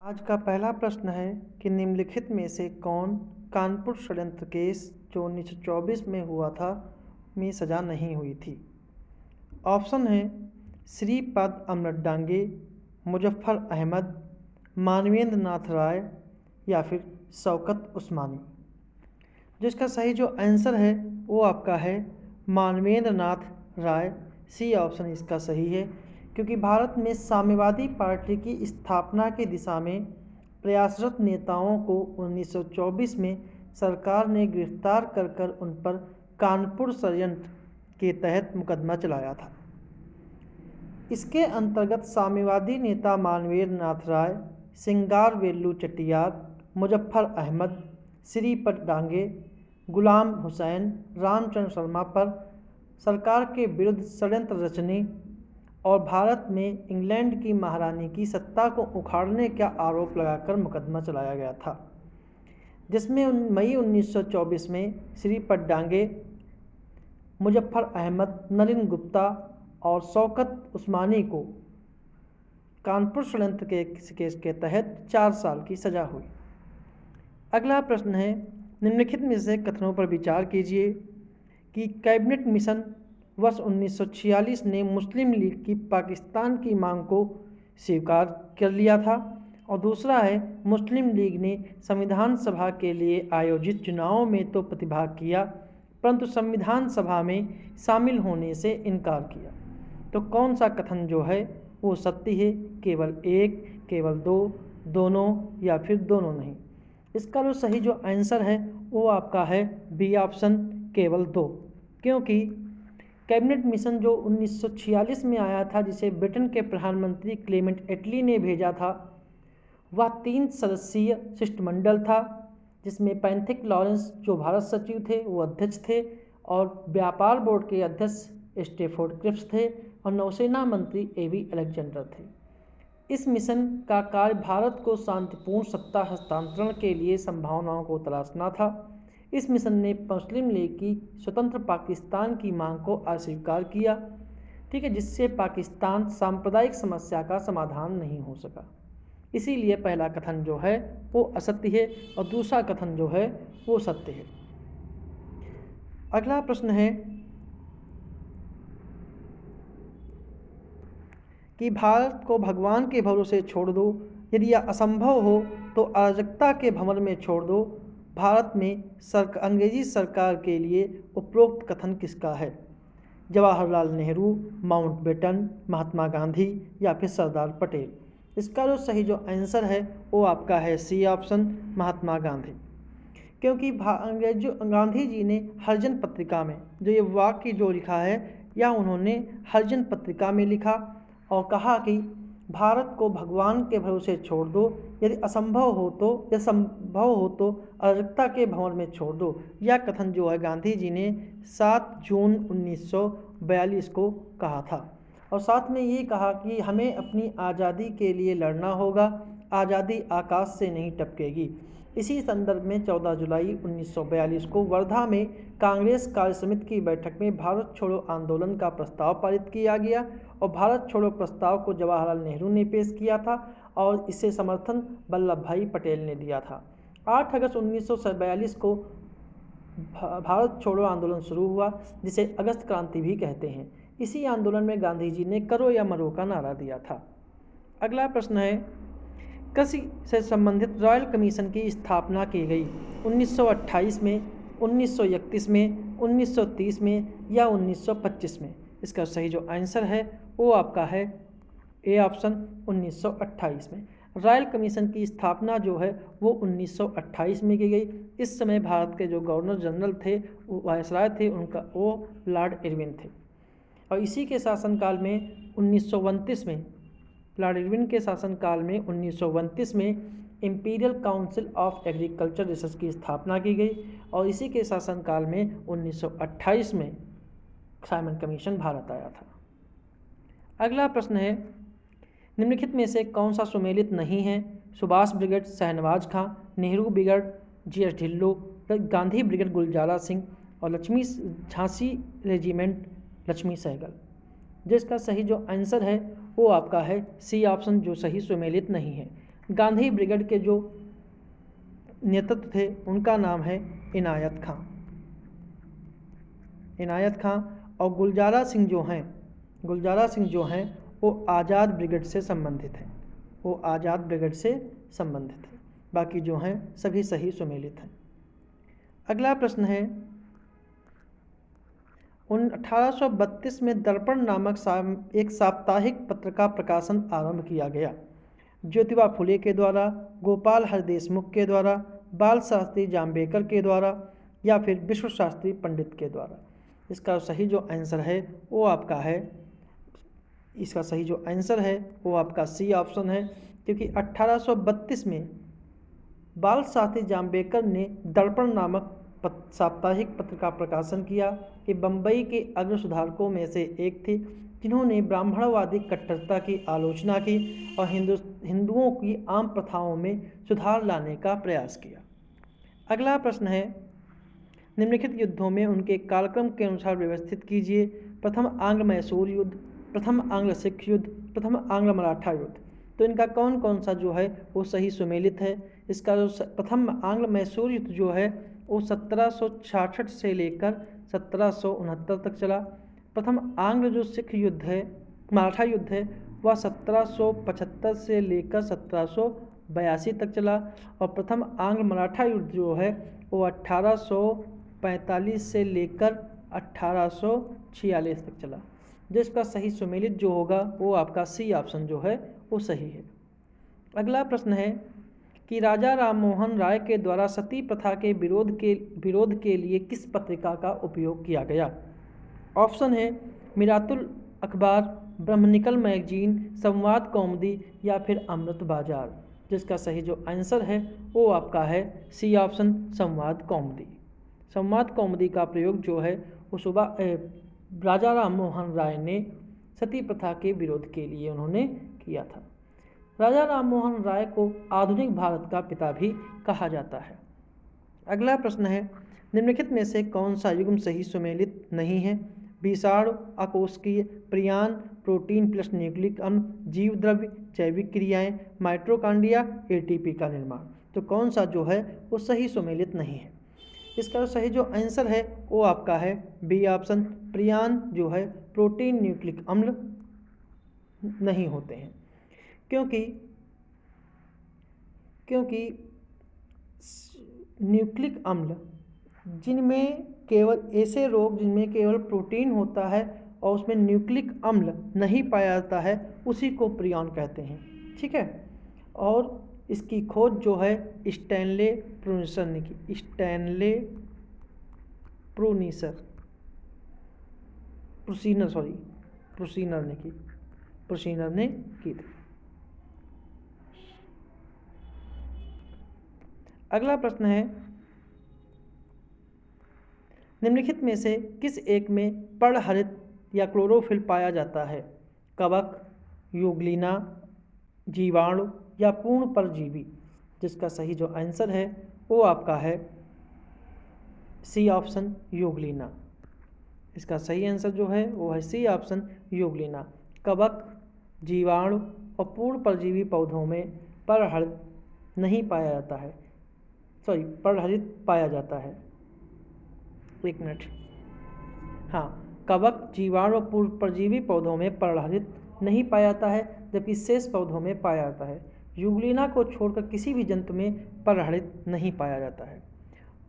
आज का पहला प्रश्न है कि निम्नलिखित में से कौन कानपुर षड्यंत्र केस जो 1924 में हुआ था में सजा नहीं हुई थी। ऑप्शन है श्रीपद अमृत डांगे, मुजफ्फर अहमद, मानवेंद्र नाथ राय या फिर शौकत उस्मानी। जिसका सही जो आंसर है वो आपका है मानवेंद्र नाथ राय। सी ऑप्शन इसका सही है, क्योंकि भारत में साम्यवादी पार्टी की स्थापना की दिशा में प्रयासरत नेताओं को 1924 में सरकार ने गिरफ्तार कर उन पर कानपुर षड्यंत्र के तहत मुकदमा चलाया था। इसके अंतर्गत साम्यवादी नेता मानवेंद्र नाथ राय, सिंगार वेल्लू चेट्टियार, मुजफ्फर अहमद, श्रीपद डांगे, गुलाम हुसैन, रामचंद्र शर्मा पर सरकार के विरुद्ध षड्यंत्र रचने और भारत में इंग्लैंड की महारानी की सत्ता को उखाड़ने का आरोप लगाकर मुकदमा चलाया गया था, जिसमें मई 1924 में श्रीपद डांगे, मुजफ्फर अहमद, नलिन गुप्ता और शौकत उस्मानी को कानपुर षड्यंत्र के केस के तहत 4 साल की सजा हुई। अगला प्रश्न है, निम्नलिखित में से कथनों पर विचार कीजिए कि कैबिनेट मिशन वर्ष 1946 ने मुस्लिम लीग की पाकिस्तान की मांग को स्वीकार कर लिया था, और दूसरा है मुस्लिम लीग ने संविधान सभा के लिए आयोजित चुनावों में तो प्रतिभाग किया परंतु संविधान सभा में शामिल होने से इनकार किया। तो कौन सा कथन जो है वो सत्य है? केवल एक, केवल दो, दोनों या फिर दोनों नहीं। इसका जो सही जो आंसर है वो आपका है बी ऑप्शन, केवल दो। क्योंकि कैबिनेट मिशन जो 1946 में आया था, जिसे ब्रिटेन के प्रधानमंत्री क्लेमेंट एटली ने भेजा था, वह 3 सदस्यीय शिष्टमंडल था, जिसमें पैंथिक लॉरेंस जो भारत सचिव थे वो अध्यक्ष थे, और व्यापार बोर्ड के अध्यक्ष स्टेफोर्ड क्रिप्स थे, और नौसेना मंत्री एवी अलेक्जेंडर थे। इस मिशन का कार्य भारत को शांतिपूर्ण सत्ता हस्तांतरण के लिए संभावनाओं को तलाशना था। इस मिशन ने मुस्लिम लीग की स्वतंत्र पाकिस्तान की मांग को अस्वीकार किया, ठीक है, जिससे पाकिस्तान सांप्रदायिक समस्या का समाधान नहीं हो सका। इसीलिए पहला कथन जो है वो असत्य है और दूसरा कथन जो है वो सत्य है। अगला प्रश्न है कि भारत को भगवान के भरोसे छोड़ दो, यदि यह असंभव हो तो अराजकता के भंवर में छोड़ दो। भारत में अंग्रेजी सरकार के लिए उपरोक्त कथन किसका है? जवाहरलाल नेहरू, माउंटबेटन, महात्मा गांधी या फिर सरदार पटेल। इसका जो सही जो आंसर है वो आपका है सी ऑप्शन, महात्मा गांधी। क्योंकि गांधी जी ने हरिजन पत्रिका में जो ये वाक्य जो लिखा है, या उन्होंने हरिजन पत्रिका में लिखा और कहा कि भारत को भगवान के भरोसे छोड़ दो, यदि असंभव हो तो या संभव हो तो अराजकता के भंवर में छोड़ दो। यह कथन जो है गांधी जी ने 7 जून 1942 को कहा था, और साथ में ये कहा कि हमें अपनी आज़ादी के लिए लड़ना होगा, आज़ादी आकाश से नहीं टपकेगी। इसी संदर्भ में 14 जुलाई 1942 को वर्धा में कांग्रेस कार्य समिति की बैठक में भारत छोड़ो आंदोलन का प्रस्ताव पारित किया गया, और भारत छोड़ो प्रस्ताव को जवाहरलाल नेहरू ने पेश किया था और इसे समर्थन वल्लभ भाई पटेल ने दिया था। 8 अगस्त 1942 को भारत छोड़ो आंदोलन शुरू हुआ, जिसे अगस्त क्रांति भी कहते हैं। इसी आंदोलन में गांधी जी ने करो या मरो का नारा दिया था। अगला प्रश्न है, कृषि से संबंधित रॉयल कमीशन की स्थापना की गई 1928 में, 1931 में, 1930 में या 1925 में। इसका सही जो आंसर है वो आपका है ए ऑप्शन, 1928 में। रॉयल कमीशन की स्थापना जो है वो 1928 में की गई। इस समय भारत के जो गवर्नर जनरल थे, वायसराय थे, उनका वो लॉर्ड इरविन थे, और इसी के शासनकाल में 1929 में लॉर्ड इरविन के शासनकाल में 1929 में imperial council of agriculture research की स्थापना की गई, और इसी के शासनकाल में 1928 में साइमन कमीशन भारत आया था। अगला प्रश्न है, निम्नलिखित में से कौन सा सुमेलित नहीं है? Subhash brigade Shahnawaz Khan, Nehru brigade G S. Dhillon, Gandhi brigade Gulzara Singh और लक्ष्मी झांसी रेजिमेंट लक्ष्मी सहगल। जिसका सही जो आंसर है वो आपका है सी ऑप्शन, जो सही सुमेलित नहीं है। गांधी ब्रिगेड के जो नेतृत्व थे उनका नाम है इनायत खां। इनायत खां और गुलजारा सिंह जो हैं वो आज़ाद ब्रिगेड से संबंधित हैं। वो आज़ाद ब्रिगेड से संबंधित हैं। बाकी जो हैं सभी सही सुमेलित हैं। अगला प्रश्न है 1832 में दर्पण नामक एक साप्ताहिक पत्र का प्रकाशन आरंभ किया गया। ज्योतिबा फुले के द्वारा, गोपाल हर देशमुख के द्वारा, बाल शास्त्री जाम्बेकर के द्वारा या फिर विश्व शास्त्री पंडित के द्वारा। इसका सही जो आंसर है वो आपका है सी ऑप्शन है, क्योंकि 1832 में बाल शास्त्री जाम्बेकर ने दर्पण नामक साप्ताहिक पत्र का प्रकाशन किया कि बम्बई के अग्र सुधारकों में से एक थे, जिन्होंने ब्राह्मणवादी कट्टरता की आलोचना की और हिंदुओं की आम प्रथाओं में सुधार लाने का प्रयास किया। अगला प्रश्न है निम्नलिखित युद्धों में उनके कालक्रम के अनुसार व्यवस्थित कीजिए। प्रथम आंग्ल मैसूर युद्ध, प्रथम आंग्ल सिख युद्ध, प्रथम आंग्ल मराठा युद्ध। तो इनका कौन कौन सा जो है वो सही सुमेलित है। इसका जो प्रथम आंग्ल मैसूर युद्ध जो है वो 1766 से लेकर 1769 तक चला। प्रथम आंग्ल जो सिख युद्ध है, मराठा युद्ध है, वह 1775 से लेकर 1782 तक चला। और प्रथम आंग्ल मराठा युद्ध जो है वो 1845 से लेकर 1846 तक चला। जिसका सही सुमेलित जो होगा वो आपका सी ऑप्शन जो है वो सही है। अगला प्रश्न है कि राजा राममोहन राय के द्वारा सती प्रथा के विरोध के लिए किस पत्रिका का उपयोग किया गया। ऑप्शन है मिरातुल अखबार, ब्रह्मनिकल मैगजीन, संवाद कौमुदी या फिर अमृत बाजार। जिसका सही जो आंसर है वो आपका है सी ऑप्शन संवाद कौमुदी। संवाद कौमुदी का प्रयोग जो है वो राजा राममोहन राय ने सती प्रथा के विरोध के लिए उन्होंने किया था। राजा राममोहन राय को आधुनिक भारत का पिता भी कहा जाता है। अगला प्रश्न है निम्नलिखित में से कौन सा युग्म सही सुमेलित नहीं है। विषाणु, अकोशिकीय, प्रियान, प्रोटीन प्लस न्यूक्लिक अम्ल, जीव द्रव्य, जैविक क्रियाएं, माइटोकॉन्ड्रिया, एटीपी का निर्माण। तो कौन सा जो है वो सही सुमेलित नहीं है। इसका सही जो आंसर है वो आपका है बी ऑप्शन, प्रियान जो है प्रोटीन न्यूक्लिक अम्ल नहीं होते हैं, क्योंकि न्यूक्लिक अम्ल जिनमें केवल ऐसे रोग जिनमें केवल प्रोटीन होता है और उसमें न्यूक्लिक अम्ल नहीं पाया जाता है उसी को प्रियान कहते हैं। ठीक है। और इसकी खोज जो है स्टैनले प्रूनिसर ने की। स्टैनले प्रूनिसर प्रूसिनर ने की थी। अगला प्रश्न है निम्नलिखित में से किस एक में पर्णहरित या क्लोरोफिल पाया जाता है। कवक, यूग्लिना, जीवाणु या पूर्ण परजीवी। जिसका सही जो आंसर है वो आपका है सी ऑप्शन यूग्लिना। इसका सही आंसर जो है वो है सी ऑप्शन यूग्लिना। कवक, जीवाणु और पूर्ण परजीवी पौधों में पर्णहरित नहीं पाया जाता है, पर्णहरित पाया जाता है। एक मिनट, हाँ, कवक, जीवाणु और पूर्ण परजीवी पौधों में पर्णहरित नहीं पाया जाता है, जबकि शेष पौधों में पाया जाता है। यूग्लिना को छोड़कर किसी भी जंतु में पर्णहरित नहीं पाया जाता है।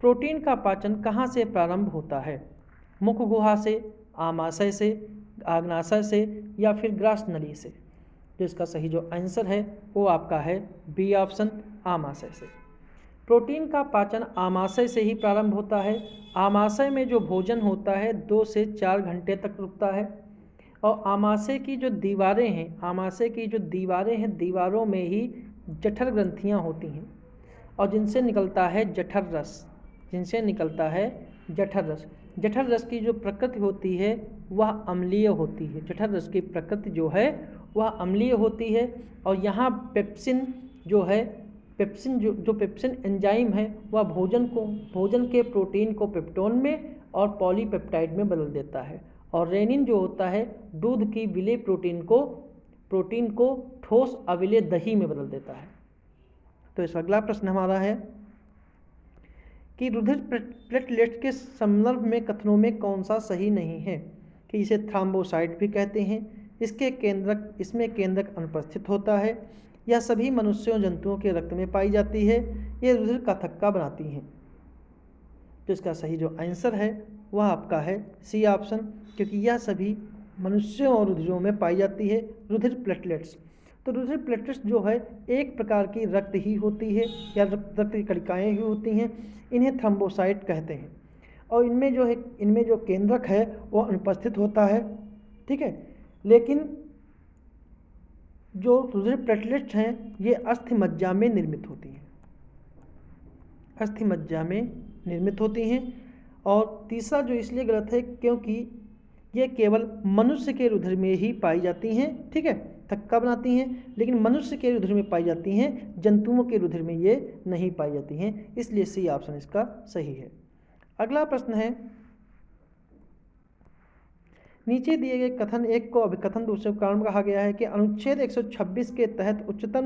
प्रोटीन का पाचन कहाँ से प्रारंभ होता है। मुख गुहा से, आमाशय से, आग्नाशय से या फिर ग्रास नली से। जिसका सही जो आंसर है वो आपका है बी ऑप्शन आमाशय से। प्रोटीन का पाचन आमाशय से ही प्रारंभ होता है। आमाशय में जो भोजन होता है 2 से 4 घंटे तक रुकता है। और आमाशय की जो दीवारें हैं, दीवारों में ही जठर ग्रंथियां होती हैं और जिनसे निकलता है जठर रस। जठर रस की जो प्रकृति होती है वह अम्लीय होती है। जठर रस की प्रकृति जो है वह अम्लीय होती है और यहाँ पेप्सिन जो पेप्सिन एंजाइम है वह भोजन के प्रोटीन को पेप्टोन में और पॉलीपेप्टाइड में बदल देता है। और रेनिन जो होता है दूध की विलेय प्रोटीन को ठोस अविलेय दही में बदल देता है। तो इस अगला प्रश्न हमारा है कि रुधिर प्लेटलेट्स के संदर्भ में कथनों में कौन सा सही नहीं है, कि इसे थ्रोम्बोसाइट भी कहते हैं, इसमें केंद्रक अनुपस्थित होता है, या सभी मनुष्यों जंतुओं के रक्त में पाई जाती है, ये रुधिर का थक्का बनाती हैं। तो इसका सही जो आंसर है वह आपका है सी ऑप्शन, क्योंकि यह सभी मनुष्यों और रुधिरों में पाई जाती है रुधिर प्लेटलेट्स। तो रुधिर प्लेटलेट्स जो है एक प्रकार की रक्त ही होती है या रक्त की कणिकाएँ ही होती हैं, इन्हें थ्रोम्बोसाइट कहते हैं। और इनमें जो केंद्रक है वह अनुपस्थित होता है, ठीक है। लेकिन जो रुधिर प्लेटलेट्स हैं ये अस्थि मज्जा में निर्मित होती हैं, अस्थि मज्जा में निर्मित होती हैं। और तीसरा जो इसलिए गलत है क्योंकि ये केवल मनुष्य के रुधिर में ही पाई जाती हैं, ठीक है, थक्का बनाती हैं, लेकिन मनुष्य के रुधिर में पाई जाती हैं, जंतुओं के रुधिर में ये नहीं पाई जाती हैं, इसलिए सी ऑप्शन इसका सही है। अगला प्रश्न है, नीचे दिए गए कथन एक को अभिकथन दूसरे को कारण कहा गया है कि अनुच्छेद 126 के तहत उच्चतम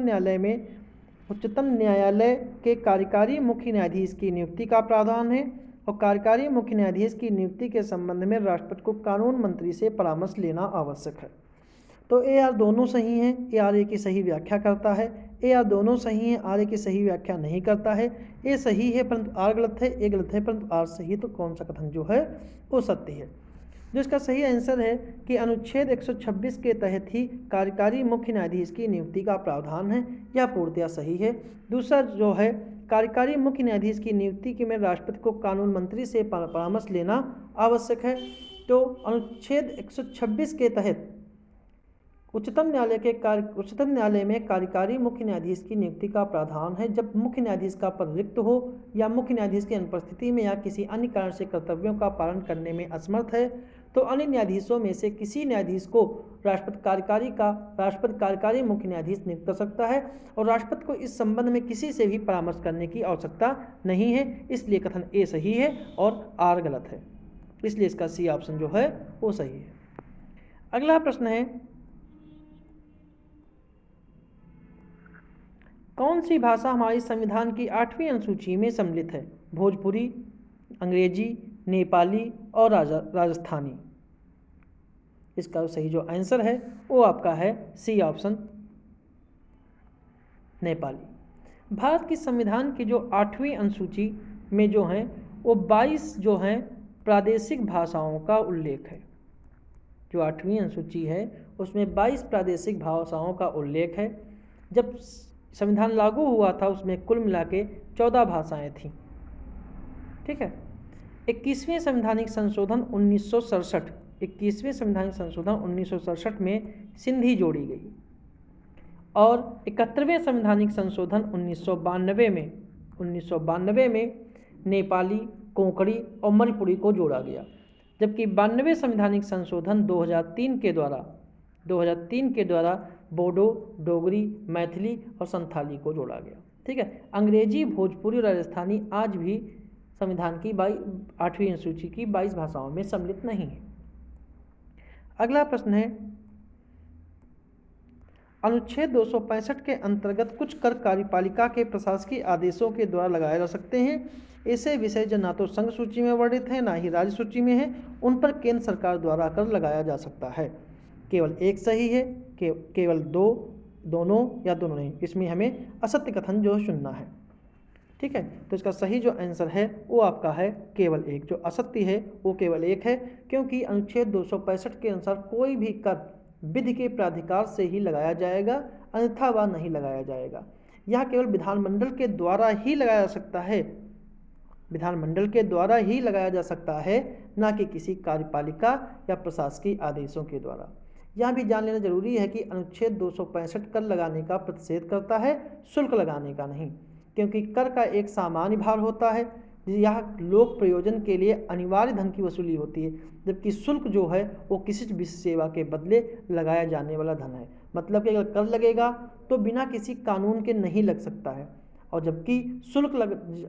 न्यायालय के कार्यकारी मुख्य न्यायाधीश की नियुक्ति का प्रावधान है और कार्यकारी मुख्य न्यायाधीश की नियुक्ति के संबंध में राष्ट्रपति को कानून मंत्री से परामर्श लेना आवश्यक है। तो ए आर दोनों सही हैं, ए आर ए की सही व्याख्या करता है, ए आर दोनों सही हैं, आर ए की सही व्याख्या नहीं करता है, ए सही है परंतु आर गलत है, ए गलत है परंतु आर सही है। तो कौन सा कथन जो है वो सत्य है? जो इसका सही आंसर है कि अनुच्छेद 126 के तहत ही कार्यकारी मुख्य न्यायाधीश की नियुक्ति का प्रावधान है, यह पूर्णतया सही है। दूसरा जो है कार्यकारी मुख्य न्यायाधीश की नियुक्ति के में राष्ट्रपति को कानून मंत्री से परामर्श लेना आवश्यक है। तो अनुच्छेद 126 के तहत उच्चतम न्यायालय में कार्यकारी मुख्य न्यायाधीश की नियुक्ति का प्रावधान है जब मुख्य न्यायाधीश का पद रिक्त हो या मुख्य न्यायाधीश की अनुपस्थिति में या किसी अन्य कारण से कर्तव्यों का पालन करने में असमर्थ है, तो अन्य न्यायाधीशों में से किसी न्यायाधीश को राष्ट्रपति कार्यकारी मुख्य न्यायाधीश नियुक्त कर सकता है और राष्ट्रपति को इस संबंध में किसी से भी परामर्श करने की आवश्यकता नहीं है। इसलिए कथन ए सही है और आर गलत है, इसलिए इसका सी ऑप्शन जो है वो सही है। अगला प्रश्न है, कौन सी भाषा हमारी संविधान की 8वीं अनुसूची में सम्मिलित है? भोजपुरी, अंग्रेजी, नेपाली और राजस्थानी। इसका सही जो आंसर है वो आपका है सी ऑप्शन नेपाली। भारत की संविधान की जो 8वीं अनुसूची में जो है वो 22 जो हैं प्रादेशिक भाषाओं का उल्लेख है। जो 8वीं अनुसूची है उसमें 22 प्रादेशिक भाषाओं का उल्लेख है। जब संविधान लागू हुआ था उसमें कुल मिला के 14 भाषाएँ थीं, ठीक है। 21वें संवैधानिक संशोधन 1967 में सिंधी जोड़ी गई और 71वें संवैधानिक संशोधन 1992 में नेपाली, कोंकणी और मणिपुरी को जोड़ा गया, जबकि 92वें संवैधानिक संशोधन 2003 के द्वारा बोडो, डोगरी, मैथिली और संथाली को जोड़ा गया, ठीक है। अंग्रेजी, भोजपुरी और राजस्थानी आज भी संविधान की 8वीं अनुसूची की 22 भाषाओं में सम्मिलित नहीं है। अगला प्रश्न है, अनुच्छेद 265 के अंतर्गत कुछ कर कार्यपालिका के प्रशासकीय आदेशों के द्वारा लगाए जा सकते हैं। ऐसे विषय जो ना तो संघ सूची में वर्णित है ना ही राज्य सूची में है, उन पर केंद्र सरकार द्वारा कर लगाया जा सकता है। केवल एक सही है, केवल दो, दोनों या दोनों नहीं। इसमें हमें असत्य कथन जो चुनना है, ठीक है। तो इसका सही जो आंसर है वो आपका है केवल एक। जो असत्य है वो केवल एक है, क्योंकि अनुच्छेद 265 के अनुसार कोई भी कर विधि के प्राधिकार से ही लगाया जाएगा, अन्यथा वह नहीं लगाया जाएगा। यह केवल विधानमंडल के द्वारा ही लगाया जा सकता है, विधानमंडल के द्वारा ही लगाया जा सकता है, ना कि किसी कार्यपालिका या प्रशासकीय आदेशों के द्वारा। यह भी जान लेना जरूरी है कि अनुच्छेद 265 कर लगाने का प्रतिषेध करता है, शुल्क लगाने का नहीं, क्योंकि कर का एक सामान्य भार होता है, यह लोक प्रयोजन के लिए अनिवार्य धन की वसूली होती है, जबकि शुल्क जो है वो किसी भी सेवा के बदले लगाया जाने वाला धन है। मतलब कि अगर कर लगेगा तो बिना किसी कानून के नहीं लग सकता है, और जबकि शुल्क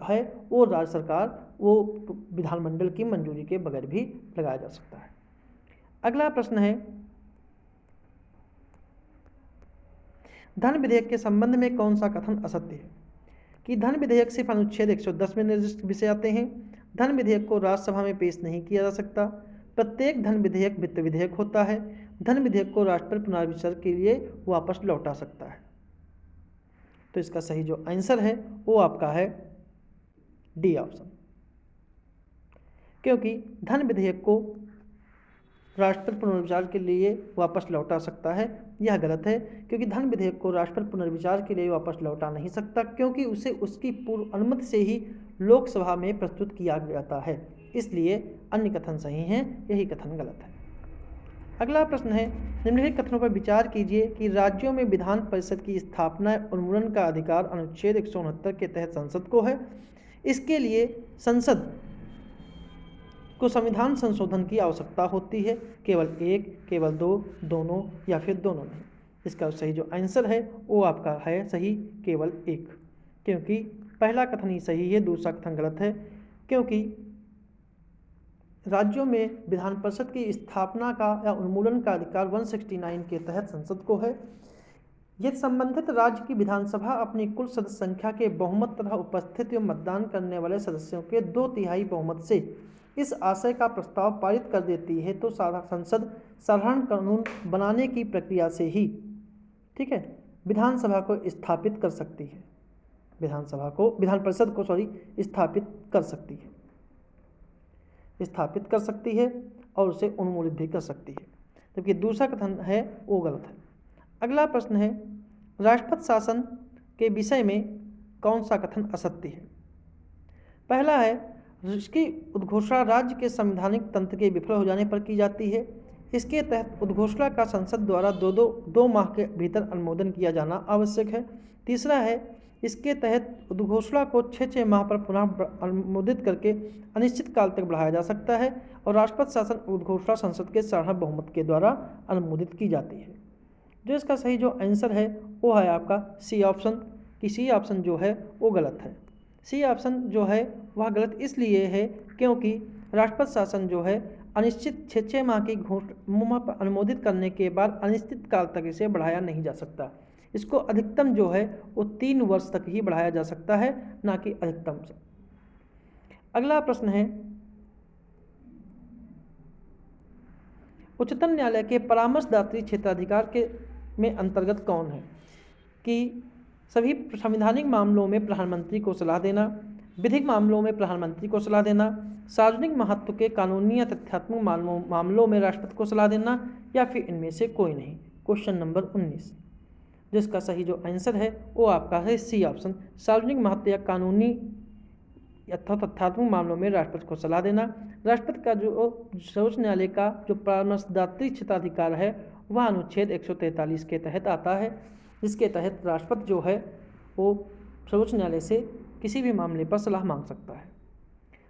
है वो राज्य सरकार, वो विधानमंडल की मंजूरी के बगैर भी लगाया जा सकता है। अगला प्रश्न है, धन विधेयक के संबंध में कौन सा कथन असत्य है? कि धन विधेयक सिर्फ अनुच्छेद 110 में निर्दिष्ट विषय आते हैं। धन विधेयक को राज्यसभा में पेश नहीं किया जा सकता। प्रत्येक धन विधेयक वित्त विधेयक होता है। धन विधेयक को राष्ट्रपति पुनर्विचार के लिए वापस लौटा सकता है। तो इसका सही जो आंसर है वो आपका है डी ऑप्शन, क्योंकि धन विधेयक को राष्ट्रपति पुनर्विचार के लिए वापस लौटा सकता है। यह गलत है, क्योंकि धन विधेयक को राष्ट्रपति पुनर्विचार के लिए वापस लौटा नहीं सकता, क्योंकि उसे उसकी पूर्व अनुमति से ही लोकसभा में प्रस्तुत किया जाता है। इसलिए अन्य कथन सही हैं, यही कथन गलत है। अगला प्रश्न है, निम्नलिखित कथनों पर विचार कीजिए कि राज्यों में विधान परिषद की स्थापना उन्मूलन का अधिकार अनुच्छेद 169 के तहत संसद को है। इसके लिए संसद को संविधान संशोधन की आवश्यकता होती है, केवल एक, केवल दो, दोनों या फिर दोनों नहीं। इसका सही जो आंसर है वो आपका है सही केवल एक, क्योंकि पहला कथन ही सही है, दूसरा कथन गलत है। क्योंकि राज्यों में विधान परिषद की स्थापना का या उन्मूलन का अधिकार 169 के तहत संसद को है। यदि संबंधित राज्य की विधानसभा अपनी कुल सदस्य संख्या के बहुमत तथा उपस्थित एवं मतदान करने वाले सदस्यों के 2/3 बहुमत से इस आशय का प्रस्ताव पारित कर देती है, तो संसद साधारण कानून बनाने की प्रक्रिया से ही विधानसभा को स्थापित कर सकती है, विधान परिषद को स्थापित कर सकती है और उसे उन्मूलित भी कर सकती है। जबकि दूसरा कथन है वो गलत है। अगला प्रश्न है, राष्ट्रपति शासन के विषय में कौन सा कथन असत्य है? पहला है, इसकी उद्घोषणा राज्य के संवैधानिक तंत्र के विफल हो जाने पर की जाती है। इसके तहत उद्घोषणा का संसद द्वारा दो माह के भीतर अनुमोदन किया जाना आवश्यक है। तीसरा है, इसके तहत उद्घोषणा को 6 माह पर पुनः अनुमोदित करके अनिश्चित काल तक बढ़ाया जा सकता है और राष्ट्रपति शासन उद्घोषणा संसद के साधारण बहुमत के द्वारा अनुमोदित की जाती है। जो इसका सही जो आंसर है वो है आपका सी ऑप्शन, कि सी ऑप्शन जो है वो गलत है। सी ऑप्शन जो है वह गलत इसलिए है क्योंकि राष्ट्रपति शासन जो है अनिश्चित 6 माह की घोषणा पर अनुमोदित करने के बाद अनिश्चित काल तक इसे बढ़ाया नहीं जा सकता। इसको अधिकतम जो है वो 3 वर्ष तक ही बढ़ाया जा सकता है, ना कि अधिकतम से। अगला प्रश्न है, उच्चतम न्यायालय के परामर्शदात्री क्षेत्राधिकार के में अंतर्गत कौन है? कि सभी संवैधानिक मामलों में प्रधानमंत्री को सलाह देना, विधिक मामलों में प्रधानमंत्री को सलाह देना, सार्वजनिक महत्व के कानूनी या तथ्यात्मक मामलों में राष्ट्रपति को सलाह देना, या फिर इनमें से कोई नहीं। क्वेश्चन नंबर 19, जिसका सही जो आंसर है वो आपका है सी ऑप्शन, सार्वजनिक महत्व या कानूनी अथवा तथ्यात्मक मामलों में राष्ट्रपति को सलाह देना। राष्ट्रपति का जो सर्वोच्च न्यायालय का जो परामर्शदात्री क्षेत्राधिकार है वह अनुच्छेद 143 के तहत आता है, जिसके तहत राष्ट्रपति जो है वो सर्वोच्च न्यायालय से किसी भी मामले पर सलाह मांग सकता है।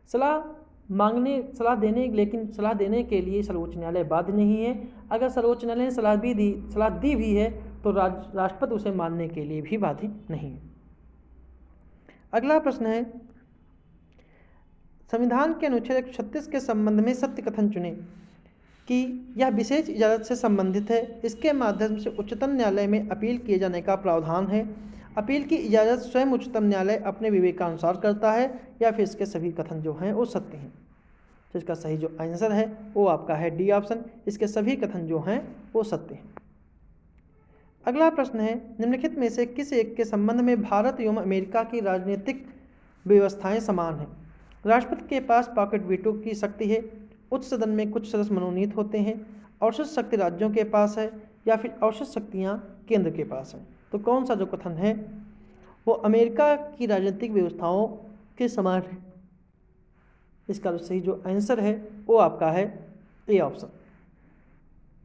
सलाह देने के लिए सर्वोच्च न्यायालय बाध्य नहीं है। अगर सर्वोच्च न्यायालय ने सलाह दी भी है तो राष्ट्रपति उसे मानने के लिए भी बाध्य नहीं है। अगला प्रश्न है, संविधान के अनुच्छेद 136 के संबंध में सत्य कथन चुनें कि यह विशेष इजाज़त से संबंधित है। इसके माध्यम से उच्चतम न्यायालय में अपील किए जाने का प्रावधान है। अपील की इजाज़त स्वयं उच्चतम न्यायालय अपने विवेकानुसार करता है, या फिर इसके सभी कथन जो हैं वो सत्य हैं। तो इसका सही जो आंसर है वो आपका है डी ऑप्शन, इसके सभी कथन जो हैं वो सत्य हैं। अगला प्रश्न है, निम्नलिखित में से किस एक के संबंध में भारत एवं अमेरिका की राजनीतिक व्यवस्थाएं समान हैं? राष्ट्रपति के पास पॉकेट वीटो की शक्ति है, उच्च सदन में कुछ सदस्य मनोनीत होते हैं, औसत शक्ति राज्यों के पास है, या फिर औसत शक्तियाँ केंद्र के पास हैं। तो कौन सा जो कथन है वो अमेरिका की राजनीतिक व्यवस्थाओं के समान है? इसका सही जो आंसर है वो आपका है ए ऑप्शन,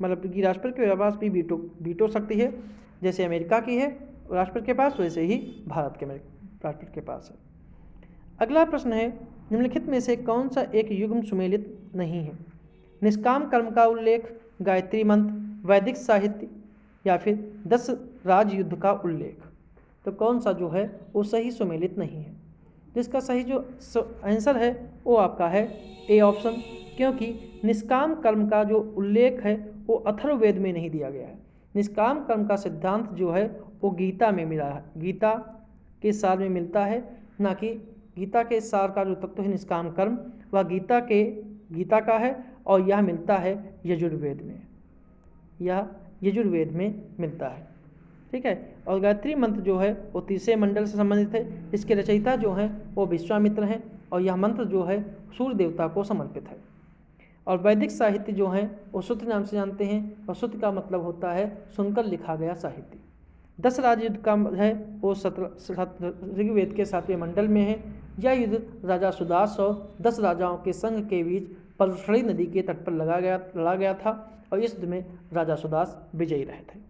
मतलब कि राष्ट्रपति के पास भी वीटो शक्ति है, जैसे अमेरिका की है राष्ट्रपति के पास, वैसे ही भारत के राष्ट्रपति के पास है। अगला प्रश्न है, निम्नलिखित में से कौन सा एक युग्म सुमेलित नहीं है? निष्काम कर्म का उल्लेख, गायत्री मंत्र, वैदिक साहित्य, या फिर 10 राजयुद्ध का उल्लेख। तो कौन सा जो है वो सही सुमेलित नहीं है? जिसका सही जो आंसर है वो आपका है ए ऑप्शन, क्योंकि निष्काम कर्म का जो उल्लेख है वो अथर्ववेद में नहीं दिया गया है। निष्काम कर्म का सिद्धांत जो है वो गीता में मिला है। गीता के सार में मिलता है, ना कि गीता के सार का जो तत्व है निष्काम कर्म वह गीता का है और यह मिलता है यजुर्वेद में, यह यजुर्वेद में मिलता है। ठीक है। और गायत्री मंत्र जो है वो तीसरे मंडल से संबंधित है। इसके रचयिता जो हैं वो विश्वामित्र हैं और यह मंत्र जो है सूर्य देवता को समर्पित है। और वैदिक साहित्य जो है वो श्रुति नाम से जानते हैं और श्रुति का मतलब होता है सुनकर लिखा गया साहित्य। 10 राज युद्ध का है वो ऋग्वेद के 7वें मंडल में है। यह युद्ध राजा सुदास और 10 राजाओं के संघ के बीच परशुराणी नदी के तट पर लड़ा गया था और इस युद्ध में राजा सुदास विजयी रहे थे।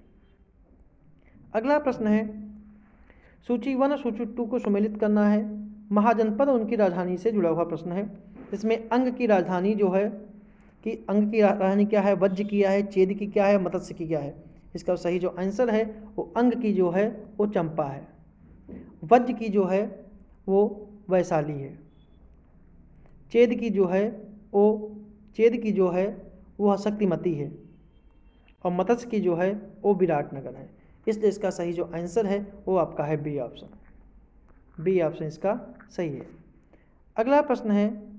अगला प्रश्न है, सूची 1 और सूची 2 को सुमेलित करना है। महाजनपद उनकी राजधानी से जुड़ा हुआ प्रश्न है। इसमें अंग की राजधानी जो है कि अंग की राजधानी क्या है, वज्र की क्या है, चेद की क्या है, मत्स्य की क्या है। इसका सही जो आंसर है वो अंग की जो है वो चंपा है, वज्र की जो है वो वैशाली है, चेद की जो है वो शक्तिमती है और मत्स्य की जो है वो विराटनगर है। इसलिए इसका सही जो आंसर है वो आपका है बी ऑप्शन। बी ऑप्शन इसका सही है। अगला प्रश्न है,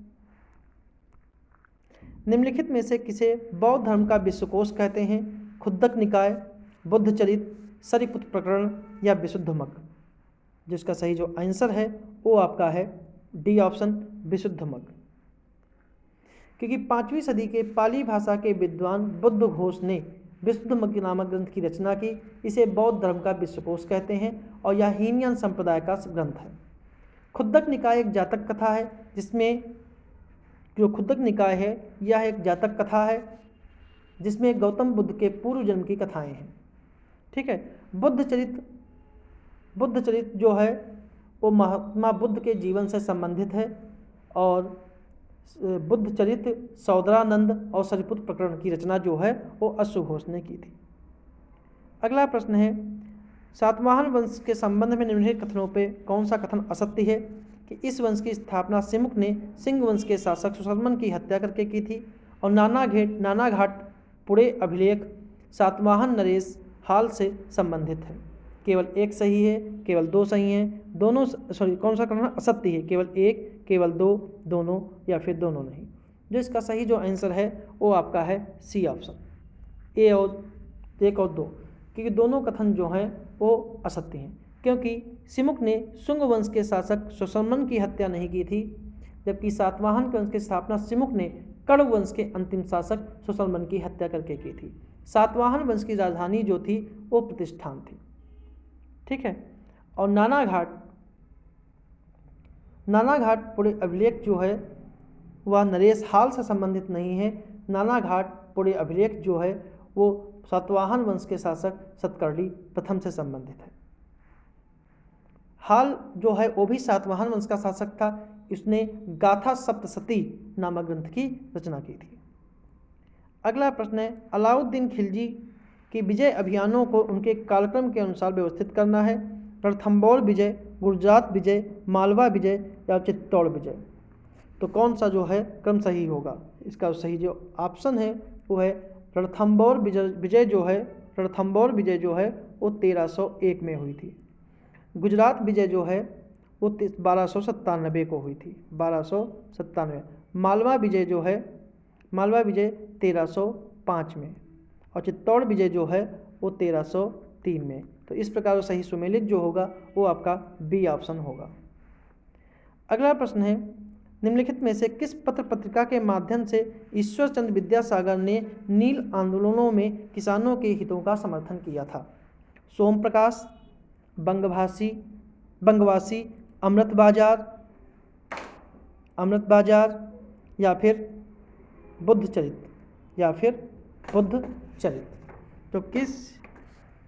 निम्नलिखित में से किसे बौद्ध धर्म का विश्वकोश कहते हैं? खुद्दक निकाय, बुद्ध चरित, सरिपुत्र प्रकरण या विशुद्धमक। जिसका सही जो आंसर है वो आपका है डी ऑप्शन विशुद्धमक। क्योंकि 5वीं सदी के पाली भाषा के विद्वान बुद्ध घोष ने विशुद्धमक नामक ग्रंथ की रचना की। इसे बौद्ध धर्म का विश्वकोश कहते हैं और यह हीनयान संप्रदाय का ग्रंथ है। खुद्दक निकाय एक जातक कथा है, जिसमें जो खुद्दक निकाय है यह एक जातक कथा है जिसमें गौतम बुद्ध के पूर्व जन्म की कथाएं हैं। ठीक है। बुद्ध चरित जो है वो महात्मा बुद्ध के जीवन से संबंधित है और बुद्ध चरित, सौदरानंद और सरिपुत्र प्रकरण की रचना जो है वो अश्व घोष ने की थी। अगला प्रश्न है, सातवाहन वंश के संबंध में निम्नलिखित कथनों पे कौन सा कथन असत्य है? कि इस वंश की स्थापना सिमुक ने सिंह वंश के शासक सुशर्मन की हत्या करके की थी और नानाघाट पुणे अभिलेख सातवाहन नरेश हाल से संबंधित है। केवल एक सही है, केवल 2 सही हैं, दोनों कौन सा कथन असत्य है? केवल एक, केवल 2, दोनों या फिर दोनों नहीं। जो इसका सही जो आंसर है वो आपका है सी ऑप्शन, ए और 1 और 2, क्योंकि दोनों कथन जो हैं वो असत्य हैं। क्योंकि सिमुक ने शुंग वंश के शासक सुशर्मन की हत्या नहीं की थी, जबकि सातवाहन वंश की स्थापना सिमुक ने कण्व वंश के अंतिम शासक सुशर्मन की हत्या करके की थी। सातवाहन वंश की राजधानी जो थी वो प्रतिष्ठान थी। ठीक है। और नानाघाट पुणे अभिलेख जो है वह नरेश हाल से संबंधित नहीं है। नानाघाट पुणे अभिलेख जो है वो सातवाहन वंश के शासक सतकर्णी प्रथम से संबंधित है। हाल जो है वो भी सातवाहन वंश का शासक था। इसने गाथा सप्तशती नामक ग्रंथ की रचना की थी। अगला प्रश्न है, अलाउद्दीन खिलजी की विजय अभियानों को उनके कालक्रम के अनुसार व्यवस्थित करना है। रणथंबोर विजय, गुजरात विजय, मालवा विजय या चित्तौड़ विजय। तो कौन सा जो है क्रम सही होगा? इसका सही जो ऑप्शन है वो है रणथंबोर विजय जो है वो 1301 में हुई थी। गुजरात विजय जो है वो 1297 को हुई थी, 1297। मालवा विजय 1305 में और चित्तौड़ विजय जो है वो 1303 में। तो इस प्रकार सही सुमेलित जो होगा वो आपका बी ऑप्शन होगा। अगला प्रश्न है, निम्नलिखित में से किस पत्र पत्रिका के माध्यम से ईश्वर चंद्र विद्यासागर ने नील आंदोलनों में किसानों के हितों का समर्थन किया था? सोम प्रकाश, बंगवासी, अमृत बाजार या फिर बुद्ध चरित। तो किस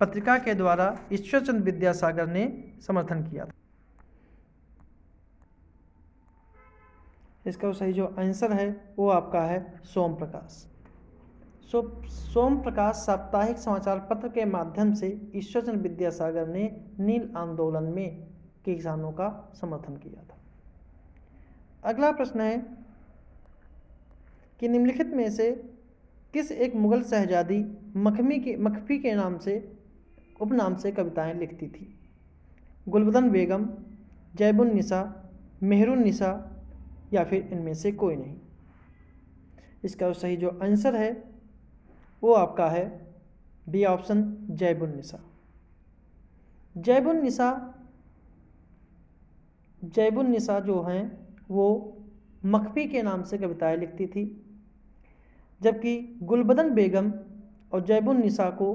पत्रिका के द्वारा ईश्वरचंद्र विद्यासागर ने समर्थन किया था? इसका सही जो आंसर है वो आपका है सोम प्रकाश। सोम प्रकाश साप्ताहिक समाचार पत्र के माध्यम से ईश्वरचंद्र विद्यासागर ने नील आंदोलन में किसानों का समर्थन किया था। अगला प्रश्न है कि निम्नलिखित में से किस एक मुगल शहजादी मखफी के उपनाम से कविताएं लिखती थी? गुलबदन बेगम, जैबुन्निसा, मेहरुन्निसा या फिर इनमें से कोई नहीं। इसका सही जो आंसर है वो आपका है बी ऑप्शन, जैबुन्निसा। जैबुन्निसा जैबुन्निसा जो हैं वो मखफी के नाम से कविताएं लिखती थी, जबकि गुलबदन बेगम और जैबुन्निसा को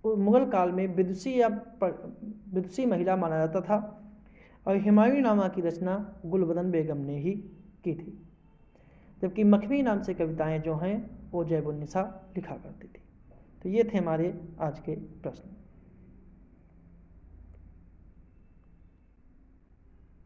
मुगल काल में विदुषी महिला माना जाता था और हुमायूंनामा की रचना गुलबदन बेगम ने ही की थी, जबकि मखफी नाम से कविताएं जो हैं वो जैबुन्निसा लिखा करती थी। तो ये थे हमारे आज के प्रश्न।